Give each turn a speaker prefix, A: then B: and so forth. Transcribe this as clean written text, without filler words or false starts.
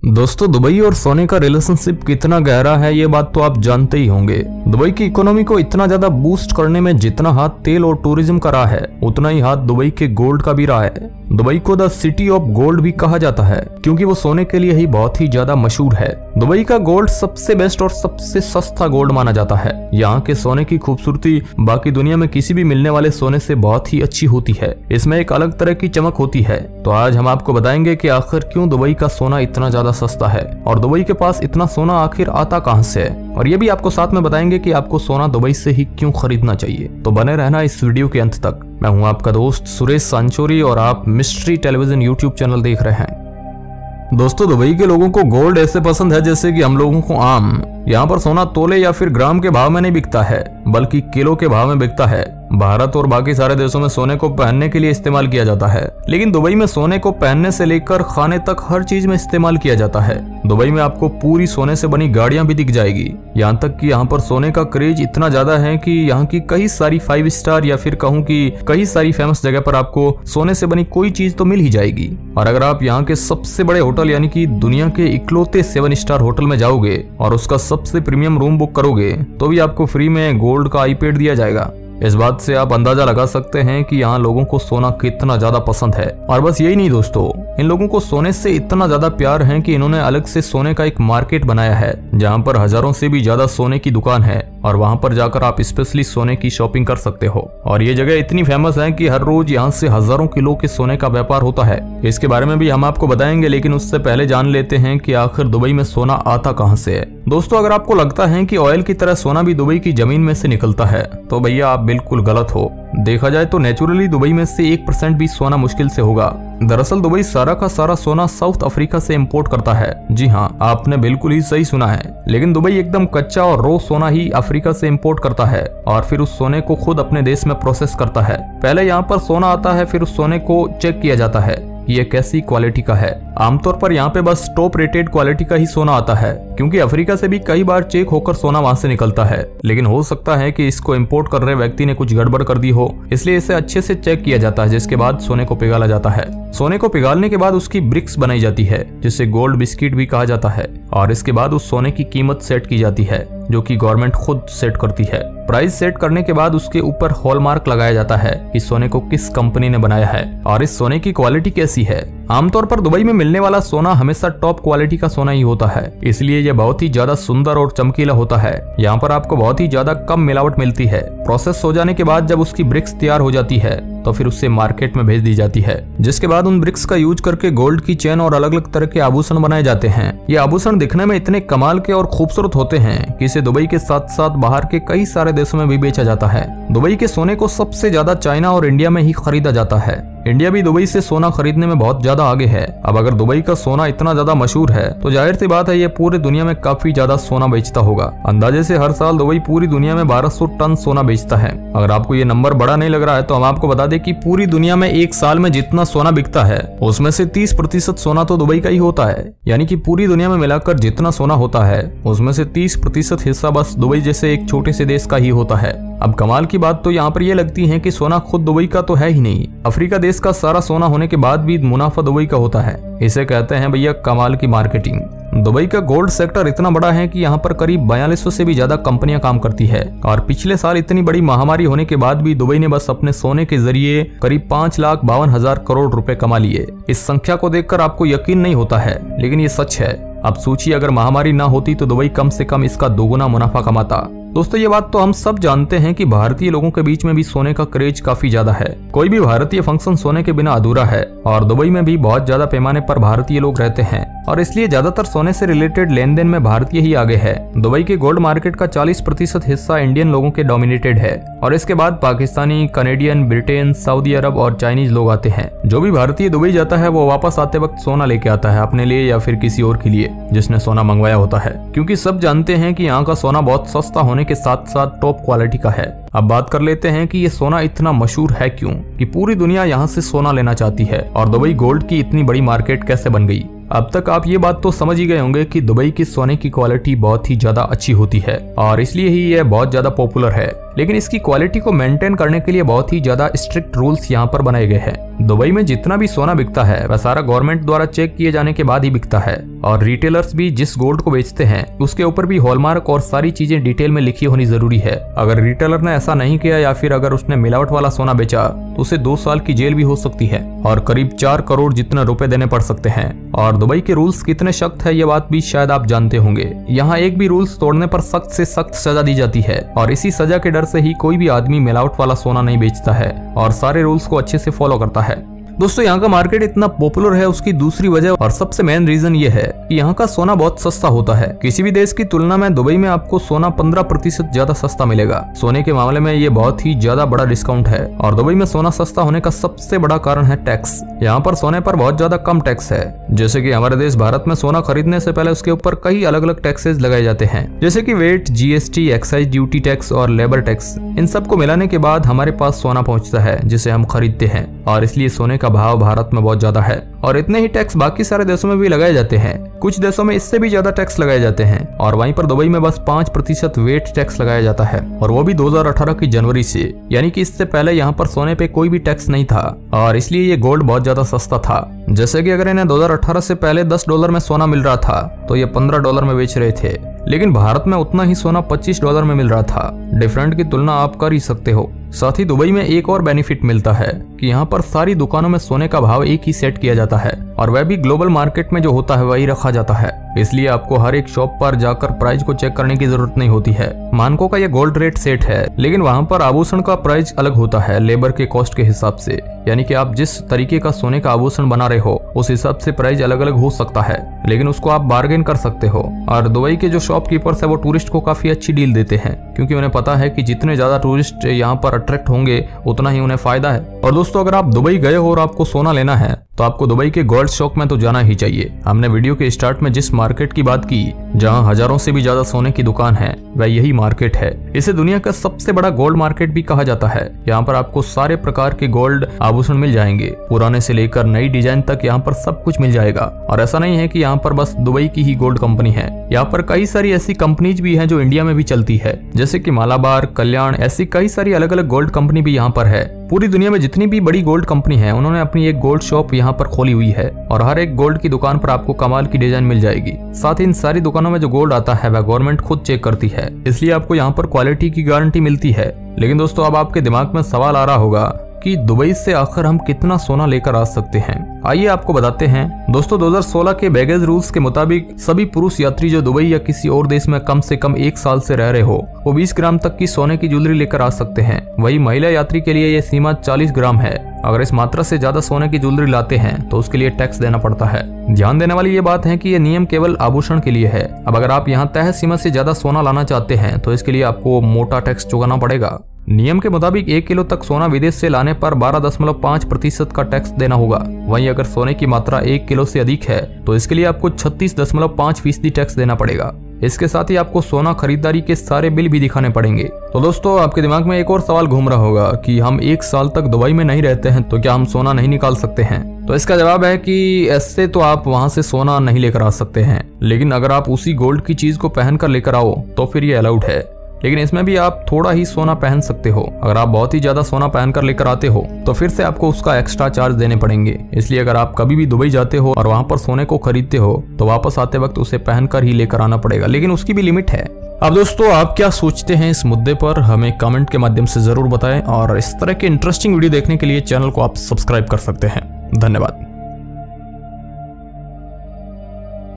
A: दोस्तों, दुबई और सोने का रिलेशनशिप कितना गहरा है ये बात तो आप जानते ही होंगे। दुबई की इकोनॉमी को इतना ज्यादा बूस्ट करने में जितना हाथ तेल और टूरिज्म का रहा है, उतना ही हाथ दुबई के गोल्ड का भी रहा है। दुबई को द सिटी ऑफ गोल्ड भी कहा जाता है क्योंकि वो सोने के लिए ही बहुत ही ज्यादा मशहूर है। दुबई का गोल्ड सबसे बेस्ट और सबसे सस्ता गोल्ड माना जाता है। यहाँ के सोने की खूबसूरती बाकी दुनिया में किसी भी मिलने वाले सोने से बहुत ही अच्छी होती है। इसमें एक अलग तरह की चमक होती है। तो आज हम आपको बताएंगे कि आखिर क्यों दुबई का सोना इतना ज्यादा सस्ता है और दुबई के पास इतना सोना आखिर आता कहां से है, और ये भी आपको साथ में बताएंगे कि आपको सोना दुबई से ही क्यों खरीदना चाहिए। तो बने रहना इस वीडियो के अंत तक। मैं हूं आपका दोस्त सुरेश सांचोरी और आप मिस्ट्री टेलीविजन यूट्यूब चैनल देख रहे हैं। दोस्तों, दुबई के लोगों को गोल्ड ऐसे पसंद है जैसे कि हम लोगों को आम। यहाँ पर सोना तोले या फिर ग्राम के भाव में नहीं बिकता है, बल्कि किलो के भाव में बिकता है। भारत और बाकी सारे देशों में सोने को पहनने के लिए इस्तेमाल किया जाता है, लेकिन दुबई में सोने को पहनने से लेकर खाने तक हर चीज में इस्तेमाल किया जाता है। दुबई में आपको पूरी सोने से बनी गाड़ियां भी दिख जाएगी। यहाँ तक कि यहाँ पर सोने का क्रेज इतना ज्यादा है कि यहाँ की कई सारी 5 स्टार या फिर कहूँ कि कई सारी फेमस जगह पर आपको सोने से बनी कोई चीज तो मिल ही जाएगी। और अगर आप यहाँ के सबसे बड़े होटल यानी कि दुनिया के इकलौते 7 स्टार होटल में जाओगे और उसका सबसे प्रीमियम रूम बुक करोगे तो भी आपको फ्री में गोल्ड का आईपैड दिया जाएगा। इस बात से आप अंदाजा लगा सकते हैं कि यहाँ लोगों को सोना कितना ज्यादा पसंद है। और बस यही नहीं दोस्तों, इन लोगों को सोने से इतना ज्यादा प्यार है कि इन्होंने अलग से सोने का एक मार्केट बनाया है जहाँ पर हजारों से भी ज्यादा सोने की दुकान है और वहाँ पर जाकर आप स्पेशली सोने की शॉपिंग कर सकते हो। और ये जगह इतनी फेमस है कि हर रोज यहाँ से हजारों किलो के सोने का व्यापार होता है। इसके बारे में भी हम आपको बताएंगे, लेकिन उससे पहले जान लेते हैं कि आखिर दुबई में सोना आता कहाँ से है। दोस्तों, अगर आपको लगता है कि ऑयल की तरह सोना भी दुबई की जमीन में से निकलता है तो भैया आप बिल्कुल गलत हो। देखा जाए तो नेचुरली दुबई में से 1% भी सोना मुश्किल से होगा। दरअसल दुबई सारा का सारा सोना साउथ अफ्रीका से इंपोर्ट करता है। जी हाँ, आपने बिल्कुल ही सही सुना है। लेकिन दुबई एकदम कच्चा और रो सोना ही अफ्रीका से इंपोर्ट करता है और फिर उस सोने को खुद अपने देश में प्रोसेस करता है। पहले यहाँ पर सोना आता है, फिर उस सोने को चेक किया जाता है ये कैसी क्वालिटी का है। आमतौर पर यहाँ पे बस टॉप रेटेड क्वालिटी का ही सोना आता है, क्योंकि अफ्रीका से भी कई बार चेक होकर सोना वहां से निकलता है। लेकिन हो सकता है कि इसको इंपोर्ट कर रहे व्यक्ति ने कुछ गड़बड़ कर दी हो, इसलिए इसे अच्छे से चेक किया जाता है, जिसके बाद सोने को पिघाला जाता है। सोने को पिघालने के बाद उसकी ब्रिक्स बनाई जाती है, जिसे गोल्ड बिस्किट भी कहा जाता है। और इसके बाद उस सोने की कीमत सेट की जाती है, जो कि गवर्नमेंट खुद सेट करती है। प्राइस सेट करने के बाद उसके ऊपर हॉलमार्क लगाया जाता है कि सोने को किस कंपनी ने बनाया है और इस सोने की क्वालिटी कैसी है। आमतौर पर दुबई में मिलने वाला सोना हमेशा टॉप क्वालिटी का सोना ही होता है, इसलिए यह बहुत ही ज्यादा सुंदर और चमकीला होता है। यहाँ पर आपको बहुत ही ज्यादा कम मिलावट मिलती है। प्रोसेस हो जाने के बाद जब उसकी ब्रिक्स तैयार हो जाती है तो फिर उससे मार्केट में भेज दी जाती है, जिसके बाद उन ब्रिक्स का यूज करके गोल्ड की चेन और अलग अलग तरह के आभूषण बनाए जाते हैं। ये आभूषण दिखने में इतने कमाल के और खूबसूरत होते हैं कि इसे दुबई के साथ साथ बाहर के कई सारे देशों में भी बेचा जाता है। दुबई के सोने को सबसे ज्यादा चाइना और इंडिया में ही खरीदा जाता है। इंडिया भी दुबई से सोना खरीदने में बहुत ज्यादा आगे है। अब अगर दुबई का सोना इतना ज्यादा मशहूर है तो जाहिर सी बात है ये पूरे दुनिया में काफी ज्यादा सोना बेचता होगा। अंदाजे से हर साल दुबई पूरी दुनिया में 1200 टन सोना बेचता है। अगर आपको ये नंबर बड़ा नहीं लग रहा है तो हम आपको बता दें कि पूरी दुनिया में एक साल में जितना सोना बिकता है उसमें से 30% सोना तो दुबई का ही होता है। यानी कि पूरी दुनिया में मिलाकर जितना सोना होता है उसमें से 30% हिस्सा बस दुबई जैसे एक छोटे से देश का ही होता है। अब कमाल की बात तो यहाँ पर यह लगती है कि सोना खुद दुबई का तो है ही नहीं, अफ्रीका देश का सारा सोना होने के बाद भी मुनाफा दुबई का होता है। इसे कहते हैं भैया कमाल की मार्केटिंग। दुबई का गोल्ड सेक्टर इतना बड़ा है कि यहाँ पर करीब 4200 से भी ज्यादा कंपनियां काम करती है। और पिछले साल इतनी बड़ी महामारी होने के बाद भी दुबई ने बस अपने सोने के जरिए करीब 5,52,000 करोड़ रुपए कमा लिए। इस संख्या को देखकर आपको यकीन नहीं होता है, लेकिन ये सच है। अब सोचिए, अगर महामारी ना होती तो दुबई कम से कम इसका दोगुना मुनाफा कमाता। दोस्तों, ये बात तो हम सब जानते हैं कि भारतीय लोगों के बीच में भी सोने का क्रेज काफी ज्यादा है। कोई भी भारतीय फंक्शन सोने के बिना अधूरा है और दुबई में भी बहुत ज्यादा पैमाने पर भारतीय लोग रहते हैं और इसलिए ज्यादातर सोने से रिलेटेड लेन देन में भारतीय ही आगे है। दुबई के गोल्ड मार्केट का 40% हिस्सा इंडियन लोगों के डोमिनेटेड है और इसके बाद पाकिस्तानी, कनेडियन, ब्रिटेन, सऊदी अरब और चाइनीज लोग आते हैं। जो भी भारतीय दुबई जाता है वो वापस आते वक्त सोना लेके आता है अपने लिए या फिर किसी और के लिए जिसने सोना मंगवाया होता है, क्योंकि सब जानते हैं कि यहाँ का सोना बहुत सस्ता होने के साथ साथ टॉप क्वालिटी का है। अब बात कर लेते हैं कि ये सोना इतना मशहूर है क्यों, कि पूरी दुनिया यहाँ से सोना लेना चाहती है और दुबई गोल्ड की इतनी बड़ी मार्केट कैसे बन गई। अब तक आप ये बात तो समझ ही गए होंगे कि दुबई की सोने की क्वालिटी बहुत ही ज्यादा अच्छी होती है और इसलिए ही यह बहुत ज्यादा पॉपुलर है। लेकिन इसकी क्वालिटी को मेंटेन करने के लिए बहुत ही ज्यादा स्ट्रिक्ट रूल्स यहाँ पर बनाए गए हैं। दुबई में जितना भी सोना बिकता है वह सारा गवर्नमेंट द्वारा चेक किए जाने के बाद ही बिकता है और रिटेलर्स भी जिस गोल्ड को बेचते हैं उसके ऊपर भी हॉलमार्क और सारी चीजें डिटेल में लिखी होनी जरूरी है। अगर रिटेलर ने ऐसा नहीं किया या फिर अगर उसने मिलावट वाला सोना बेचा तो उसे 2 साल की जेल भी हो सकती है और करीब 4 करोड़ जितने रुपए देने पड़ सकते हैं। और दुबई के रूल्स कितने सख्त है ये बात भी शायद आप जानते होंगे। यहाँ एक भी रूल्स तोड़ने पर सख्त से सख्त सजा दी जाती है और इसी सजा के डर से ही कोई भी आदमी मिलावट वाला सोना नहीं बेचता है और सारे रूल्स को अच्छे से फॉलो करता है। दोस्तों यहाँ का मार्केट इतना पॉपुलर है उसकी दूसरी वजह और सबसे मेन रीजन ये है कि यहाँ का सोना बहुत सस्ता होता है। किसी भी देश की तुलना में दुबई में आपको सोना 15% ज्यादा सस्ता मिलेगा। सोने के मामले में ये बहुत ही ज्यादा बड़ा डिस्काउंट है और दुबई में सोना सस्ता होने का सबसे बड़ा कारण है टैक्स। यहाँ पर सोने पर बहुत ज्यादा कम टैक्स है। जैसे कि हमारे देश भारत में सोना खरीदने से पहले उसके ऊपर कई अलग अलग टैक्सेस लगाए जाते हैं, जैसे कि VAT, GST, excise duty tax और लेबर टैक्स। इन सबको मिलाने के बाद हमारे पास सोना पहुंचता है जिसे हम खरीदते हैं और इसलिए सोने का भाव भारत में बहुत ज्यादा है और इतने ही टैक्स बाकी सारे देशों में भी लगाए जाते हैं। कुछ देशों में इससे भी ज्यादा टैक्स लगाए जाते हैं और वहीं पर दुबई में बस 5% वेट टैक्स लगाया जाता है और वो भी 2018 की जनवरी से, यानी कि इससे पहले यहाँ पर सोने पे कोई भी टैक्स नहीं था और इसलिए ये गोल्ड बहुत ज्यादा सस्ता था। जैसे कि अगर इन्हें 2018 से पहले $10 में सोना मिल रहा था तो ये $15 में बेच रहे थे, लेकिन भारत में उतना ही सोना $25 में मिल रहा था। डिफरेंट की तुलना आप कर ही सकते हो। साथ ही दुबई में एक और बेनिफिट मिलता है कि यहाँ पर सारी दुकानों में सोने का भाव एक ही सेट किया जाता है और वह भी ग्लोबल मार्केट में जो होता है वही रखा जाता है। इसलिए आपको हर एक शॉप पर जाकर प्राइस को चेक करने की जरूरत नहीं होती है। मानकों का यह गोल्ड रेट सेट है, लेकिन वहाँ पर आभूषण का प्राइस अलग होता है लेबर के कॉस्ट के हिसाब से, यानी कि आप जिस तरीके का सोने का आभूषण बना रहे हो उस हिसाब से प्राइस अलग अलग हो सकता है, लेकिन उसको आप बार्गेन कर सकते हो। और दुबई के जो शॉपकीपर्स है वो टूरिस्ट को काफी अच्छी डील देते हैं क्योंकि उन्हें पता है कि जितने ज्यादा टूरिस्ट यहाँ पर अट्रैक्ट होंगे उतना ही उन्हें फायदा है। और दोस्तों अगर आप दुबई गए हो और आपको सोना लेना है तो आपको दुबई के गोल्ड शॉप में तो जाना ही चाहिए। हमने वीडियो के स्टार्ट में जिस मार्केट की बात की जहां हजारों से भी ज्यादा सोने की दुकान है वह यही मार्केट है। इसे दुनिया का सबसे बड़ा गोल्ड मार्केट भी कहा जाता है। यहाँ पर आपको सारे प्रकार के गोल्ड आभूषण मिल जाएंगे, पुराने से लेकर नई डिजाइन तक यहाँ पर सब कुछ मिल जाएगा। और ऐसा नहीं है कि यहाँ पर बस दुबई की ही गोल्ड कंपनी है, यहाँ पर कई सारी ऐसी कंपनीज भी हैं जो इंडिया में भी चलती है, जैसे कि मालाबार, कल्याण, ऐसी कई सारी अलग अलग गोल्ड कंपनी भी यहाँ पर है। पूरी दुनिया में जितनी भी बड़ी गोल्ड कंपनी है उन्होंने अपनी एक गोल्ड शॉप यहाँ पर खोली हुई है और हर एक गोल्ड की दुकान पर आपको कमाल की डिजाइन मिल जाएगी। साथ ही इन सारी दुकानों में जो गोल्ड आता है वह गवर्नमेंट खुद चेक करती है, इसलिए आपको यहाँ पर क्वालिटी की गारंटी मिलती है। लेकिन दोस्तों अब आपके दिमाग में सवाल आ रहा होगा कि दुबई से आखिर हम कितना सोना लेकर आ सकते हैं। आइए आपको बताते हैं। दोस्तों 2016 के बैगेज रूल्स के मुताबिक सभी पुरुष यात्री जो दुबई या किसी और देश में कम से कम 1 साल से रह रहे हो वो 20 ग्राम तक की सोने की ज्वेलरी लेकर आ सकते हैं। वही महिला यात्री के लिए ये सीमा 40 ग्राम है। अगर इस मात्रा से ज्यादा सोने की ज्वेलरी लाते हैं तो उसके लिए टैक्स देना पड़ता है। ध्यान देने वाली ये बात है कि ये नियम केवल आभूषण के लिए है। अब अगर आप यहाँ तय सीमा से ज्यादा सोना लाना चाहते हैं तो इसके लिए आपको मोटा टैक्स चुकाना पड़ेगा। नियम के मुताबिक 1 किलो तक सोना विदेश से लाने पर 12.5% का टैक्स देना होगा। वहीं अगर सोने की मात्रा 1 किलो से अधिक है तो इसके लिए आपको 36.5% टैक्स देना पड़ेगा। इसके साथ ही आपको सोना खरीदारी के सारे बिल भी दिखाने पड़ेंगे। तो दोस्तों आपके दिमाग में एक और सवाल घूम रहा होगा कि हम 1 साल तक दुबई में नहीं रहते हैं तो क्या हम सोना नहीं निकाल सकते हैं? तो इसका जवाब है कि ऐसे तो आप वहां से सोना नहीं लेकर आ सकते हैं, लेकिन अगर आप उसी गोल्ड की चीज को पहन कर लेकर आओ तो फिर ये अलाउड है। लेकिन इसमें भी आप थोड़ा ही सोना पहन सकते हो। अगर आप बहुत ही ज्यादा सोना पहन कर लेकर आते हो तो फिर से आपको उसका एक्स्ट्रा चार्ज देने पड़ेंगे। इसलिए अगर आप कभी भी दुबई जाते हो और वहां पर सोने को खरीदते हो तो वापस आते वक्त उसे पहनकर ही लेकर आना पड़ेगा, लेकिन उसकी भी लिमिट है। अब दोस्तों आप क्या सोचते हैं इस मुद्दे पर हमें कमेंट के माध्यम से जरूर बताएं और इस तरह के इंटरेस्टिंग वीडियो देखने के लिए चैनल को आप सब्सक्राइब कर सकते हैं। धन्यवाद।